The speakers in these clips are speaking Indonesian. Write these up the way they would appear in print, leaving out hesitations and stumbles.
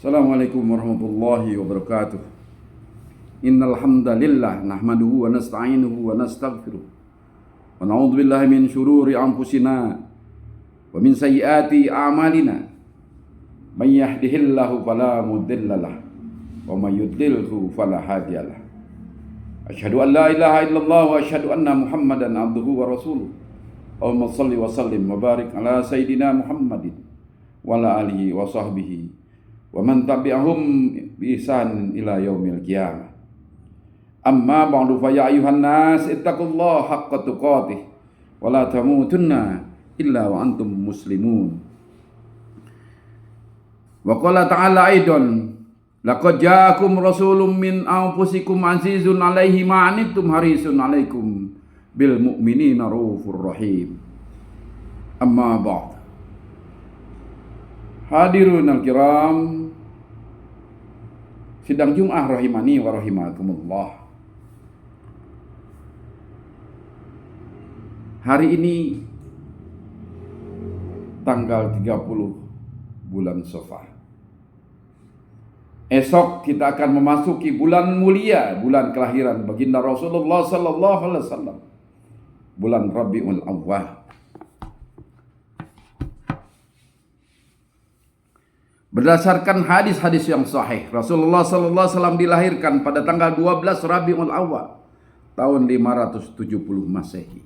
Assalamualaikum warahmatullahi wabarakatuh. Innal hamdalillah nahmaduhu wa nasta'inuhu wa nastaghfiruh. Wa na'udzu billahi min syururi anfusina wa min sayyiati a'malina. May yahdihillahu fala mudhillalah wa may yudlilhu fala hadiyalah. Asyhadu an la ilaha illallah wa asyhadu anna Muhammadan abduhu wa rasuluh. Allahumma shalli wa sallim wa barik ala sayidina Muhammadin wa ala alihi wa sahbihi wa man tabi'ahum bi ihsan ila yaumil qiyamah. Amma ba'du fa ya ayuhan nas ittaqullaha haqqa tuqatih wa la tamutunna illa wa antum muslimun. Wa qala ta'ala aidan laqad ja'akum rasulun min anfusikum azizun 'alaihi ma 'anittum harisun 'alaikum bil mu'minina raufur rahim. Amma ba'd. Hadirun al-kiram, sidang Jum'ah rahimani wa rahimakumullah. Hari ini tanggal 30 bulan Safar. Esok kita akan memasuki bulan mulia, bulan kelahiran baginda Rasulullah sallallahu alaihi wasallam. Bulan Rabiul Awwal. Berdasarkan hadis-hadis yang sahih, Rasulullah sallallahu alaihi wasallam dilahirkan pada tanggal 12 Rabiul Awwal tahun 570 Masehi.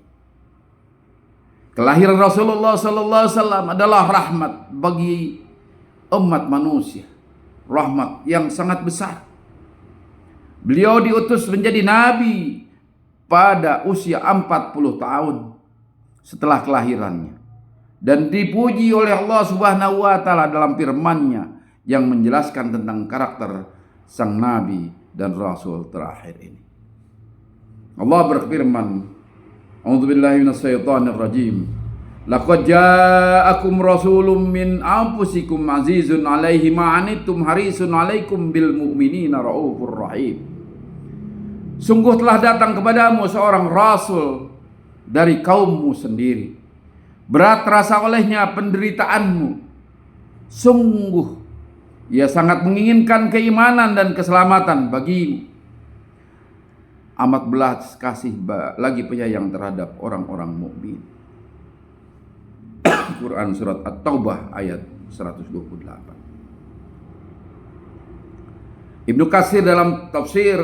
Kelahiran Rasulullah sallallahu alaihi wasallam adalah rahmat bagi umat manusia, rahmat yang sangat besar. Beliau diutus menjadi nabi pada usia 40 tahun setelah kelahirannya. Dan dipuji oleh Allah Subhanahu wa taala dalam firman-Nya yang menjelaskan tentang karakter sang nabi dan rasul terakhir ini. Allah berfirman, A'udzubillahi minasyaitonir rajim. Laqad ja'akum rasulun min anfusikum azizun 'alaihi ma 'anittum harisun 'alaikum bil mu'minina raufur rahim. Sungguh telah datang kepadamu seorang rasul dari kaummu sendiri. Berat terasa olehnya penderitaanmu. Sungguh ia sangat menginginkan keimanan dan keselamatan bagimu. Amat belas kasih lagi penyayang terhadap orang-orang mukmin. Quran surat At-Taubah ayat 128. Ibnu Katsir dalam tafsir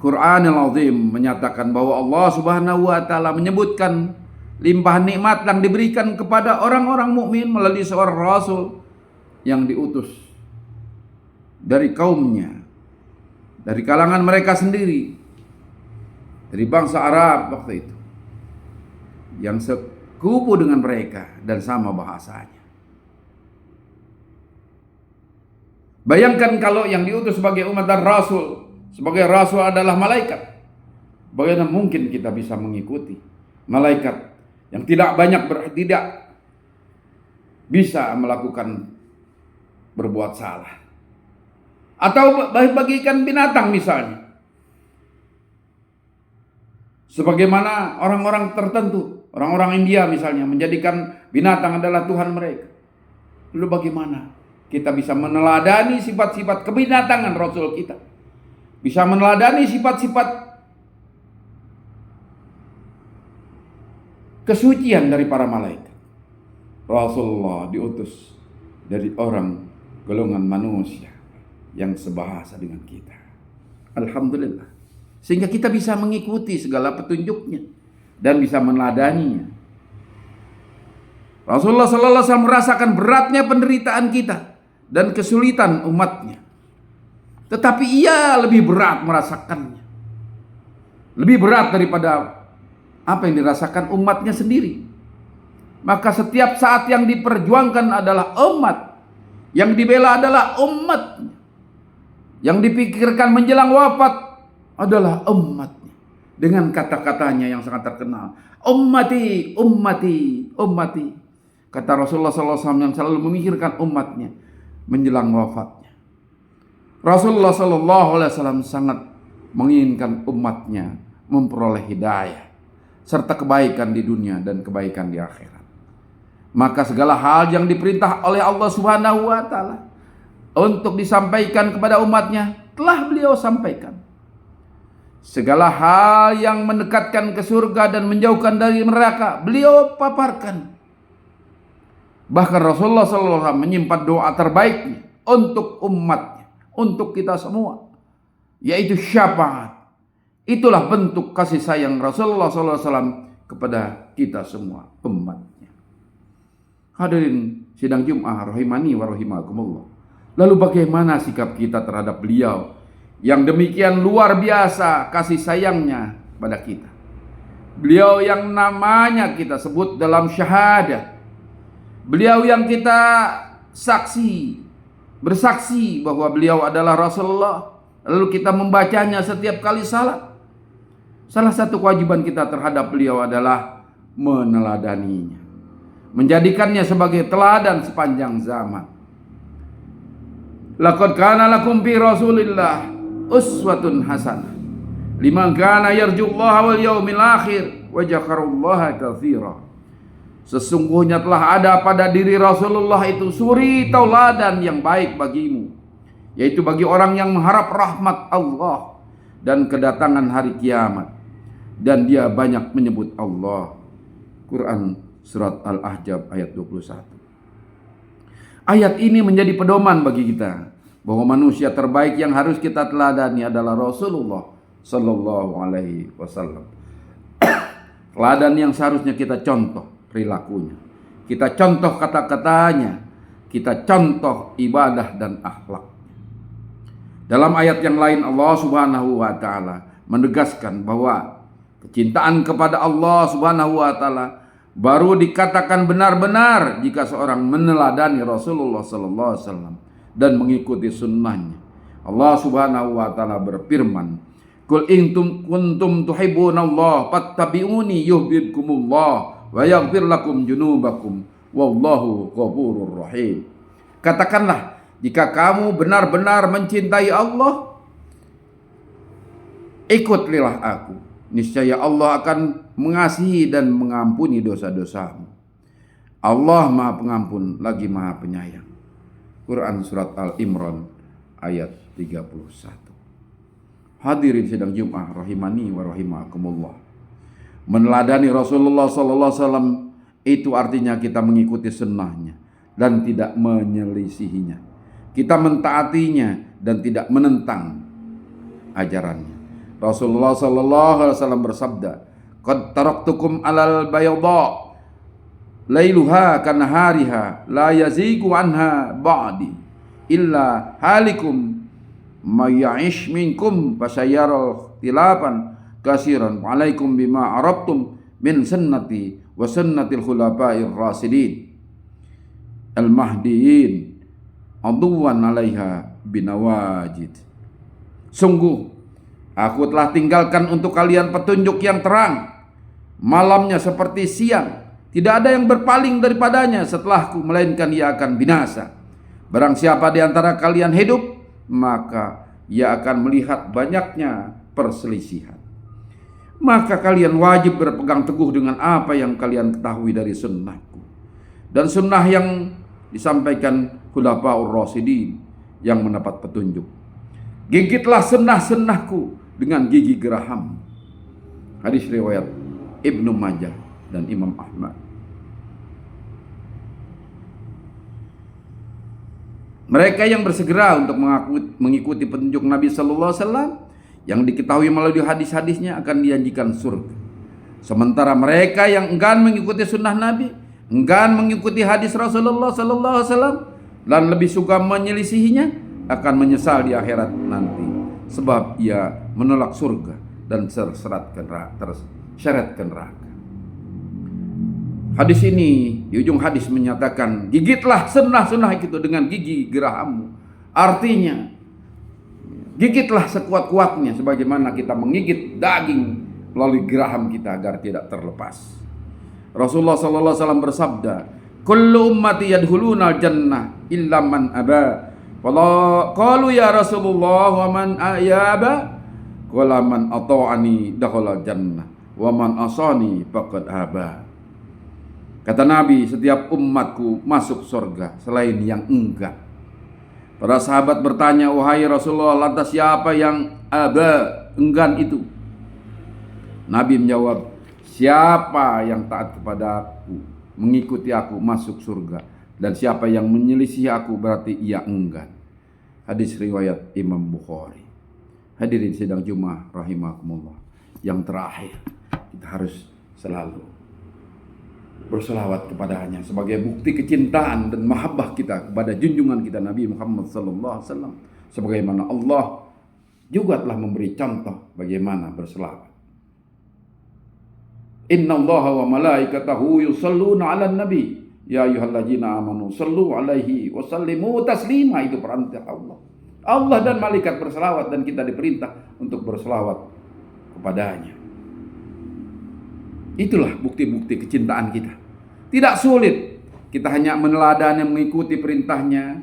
Quranul Azim menyatakan bahwa Allah Subhanahu wa taala menyebutkan limpahan nikmat yang diberikan kepada orang-orang mukmin melalui seorang rasul yang diutus dari kaumnya, dari kalangan mereka sendiri, dari bangsa Arab waktu itu, yang sekupu dengan mereka dan sama bahasanya. Bayangkan kalau yang diutus sebagai umat dan rasul, sebagai rasul adalah malaikat. Bagaimana mungkin kita bisa mengikuti malaikat yang tidak bisa melakukan berbuat salah, atau bagikan binatang misalnya, sebagaimana orang-orang tertentu, orang-orang India misalnya menjadikan binatang adalah Tuhan mereka. Lalu bagaimana kita bisa meneladani sifat-sifat kebinatangan Rasul kita, bisa meneladani sifat-sifat kesucian dari para malaikat? Rasulullah diutus dari orang golongan manusia yang sebahasa dengan kita. Alhamdulillah. Sehingga kita bisa mengikuti segala petunjuknya dan bisa meneladaninya. Rasulullah sallallahu alaihi wasallam merasakan beratnya penderitaan kita dan kesulitan umatnya. Tetapi ia lebih berat merasakannya. Lebih berat daripada apa yang dirasakan umatnya sendiri. Maka setiap saat yang diperjuangkan adalah umat, yang dibela adalah umatnya, yang dipikirkan menjelang wafat adalah umatnya. Dengan kata-katanya yang sangat terkenal, ummati, ummati, ummati. Kata Rasulullah SAW yang selalu memikirkan umatnya menjelang wafatnya. Rasulullah SAW sangat menginginkan umatnya memperoleh hidayah serta kebaikan di dunia dan kebaikan di akhirat. Maka segala hal yang diperintah oleh Allah Subhanahu wa taala untuk disampaikan kepada umatnya telah beliau sampaikan. Segala hal yang mendekatkan ke surga dan menjauhkan dari neraka beliau paparkan. Bahkan Rasulullah SAW menyimpan doa terbaiknya untuk umatnya, untuk kita semua, yaitu syafaat. Itulah bentuk kasih sayang Rasulullah SAW kepada kita semua umatnya. Hadirin sidang Jum'ah rahimani wa rahimakumullah. Lalu bagaimana sikap kita terhadap beliau yang demikian luar biasa kasih sayangnya pada kita? Beliau yang namanya kita sebut dalam syahadat. Beliau yang kita bersaksi bahwa beliau adalah Rasulullah. Lalu kita membacanya setiap kali salat. Salah satu kewajiban kita terhadap beliau adalah meneladaninya, menjadikannya sebagai teladan sepanjang zaman. Laqad kana lakum fi Rasulillah uswatun hasanah liman kana yarjullaha wal yawmil akhir wa dzakarallaha katsira. Sesungguhnya telah ada pada diri Rasulullah itu suri tauladan yang baik bagimu, yaitu bagi orang yang mengharap rahmat Allah dan kedatangan hari kiamat, dan dia banyak menyebut Allah. Quran surat Al-Ahzab ayat 21. Ayat ini menjadi pedoman bagi kita bahwa manusia terbaik yang harus kita teladani adalah Rasulullah sallallahu alaihi wasallam. Teladan yang seharusnya kita contoh perilakunya, kita contoh kata-katanya, kita contoh ibadah dan akhlak. Dalam ayat yang lain Allah Subhanahu wa taala menegaskan bahwa kecintaan kepada Allah Subhanahu wa taala baru dikatakan benar-benar jika seorang meneladani Rasulullah sallallahu alaihi wasallam dan mengikuti sunnahnya. Allah Subhanahu wa taala berfirman, "Qul in kuntum tuhibbunallaha fattabi'uni yuhibbukumullah wa yaghfir lakum junubakum wallahu ghafurur rahim." Katakanlah, jika kamu benar-benar mencintai Allah, ikutilah aku. Niscaya Allah akan mengasihi dan mengampuni dosa-dosamu. Allah Maha Pengampun lagi Maha Penyayang. Quran surat Al-Imran ayat 31. Hadirin sidang Jum'ah rahimani wa rahimakumullah. Meneladani Rasulullah sallallahu alaihi wasallam itu artinya kita mengikuti sunnahnya dan tidak menyelisihinya. Kita mentaatinya dan tidak menentang ajarannya. Rasulullah sallallahu alaihi wasallam bersabda, "Qad taraktukum 'alal bayadha lailuha kanahariha la yazigu anha ba'di illa halikum may ya'ish minkum fasayyara ikhtilafan katsiran alaikum bima arabtum min sunnati wa sunnatil khulafa'ir rasyidin al-mahdiyyin aduwan 'alaiha binawajid." Sungguh aku telah tinggalkan untuk kalian petunjuk yang terang, malamnya seperti siang. Tidak ada yang berpaling daripadanya setelahku, melainkan ia akan binasa. Barang siapa di antara kalian hidup, maka ia akan melihat banyaknya perselisihan. Maka kalian wajib berpegang teguh dengan apa yang kalian ketahui dari sunnahku dan sunnah yang disampaikan Khulafaur Rasyidin yang mendapat petunjuk. Gigitlah sunnah-sunnahku dengan gigi geraham. Hadis riwayat Ibnu Majah dan Imam Ahmad. Mereka yang bersegera untuk mengikuti petunjuk Nabi sallallahu alaihi wasallam yang diketahui melalui hadis-hadisnya akan dijanjikan surga. Sementara mereka yang enggan mengikuti sunnah Nabi, enggan mengikuti hadis Rasulullah sallallahu alaihi wasallam dan lebih suka menyelisihinya akan menyesal di akhirat nanti, sebab ia menolak surga dan terseret ke neraka. Hadis ini di ujung hadis menyatakan, gigitlah sunnah-sunnah itu dengan gigi gerahammu. Artinya, gigitlah sekuat-kuatnya sebagaimana kita menggigit daging melalui geraham kita agar tidak terlepas. Rasulullah sallallahu alaihi wasallam bersabda, "Kullu ummati yadkhuluna al-jannah illa man aba." Qalu ya Rasulullah wa man ayaba? Qala man ata'ani dakhala jannah wa man asani faqad aba. Kata Nabi, setiap umatku masuk surga selain yang enggan. Para sahabat bertanya, wahai Rasulullah, lantas siapa yang enggan itu? Nabi menjawab, siapa yang taat kepada aku, mengikuti aku, masuk surga. Dan siapa yang menyelisih aku, berarti ia enggan. Hadis riwayat Imam Bukhari. Hadirin sidang Jumat rahimakumullah. Yang terakhir, kita harus selalu berselawat kepadanya sebagai bukti kecintaan dan mahabbah kita kepada junjungan kita Nabi Muhammad sallallahu alaihi wasallam, sebagaimana Allah juga telah memberi contoh bagaimana berselawat. Innallaha wa malaikatahu yusalluna 'alan nabi ya ayyuhalladzina amanu sallu 'alaihi wa sallimu taslima. Itu perintah Allah. Allah dan malaikat berselawat dan kita diperintah untuk berselawat kepadanya. Itulah bukti-bukti kecintaan kita. Tidak sulit. Kita hanya meneladani, mengikuti perintahnya,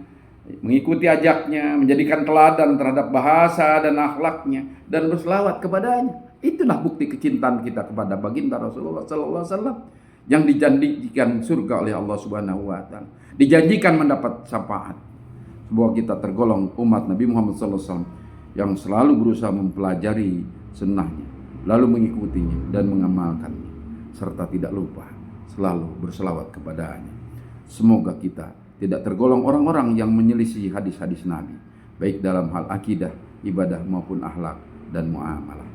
mengikuti ajaknya, menjadikan teladan terhadap bahasa dan akhlaknya, dan berselawat kepadanya. Itulah bukti kecintaan kita kepada baginda Rasulullah sallallahu alaihi wasallam yang dijanjikan surga oleh Allah Subhanahu wa taala. Dijanjikan mendapat syafaat. Bahwa kita tergolong umat Nabi Muhammad sallallahu alaihi wasallam yang selalu berusaha mempelajari sunnahnya, lalu mengikutinya dan mengamalkannya, serta tidak lupa selalu berselawat kepadanya. Semoga kita tidak tergolong orang-orang yang menyelisih hadis-hadis Nabi, baik dalam hal akidah, ibadah maupun akhlak dan muamalah.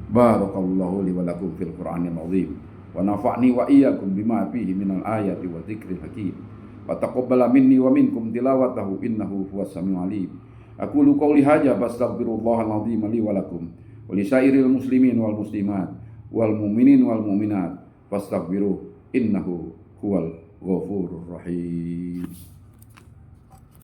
Barakallahu li wa lakum fil Qur'anil azim wa nafa'ni wa iyyakum bima fihi minal ayati wa dzikril hakim wa taqabbala minni wa minkum tilawatahu innahu huwas samiul alim. Aqulu qouli hadza fastaghfirullahal azim li wa lakum wa lisairil muslimin wal muslimat wal mu'minin wal mu'minat fastaghfiruh innahu huwal ghafurur rahim.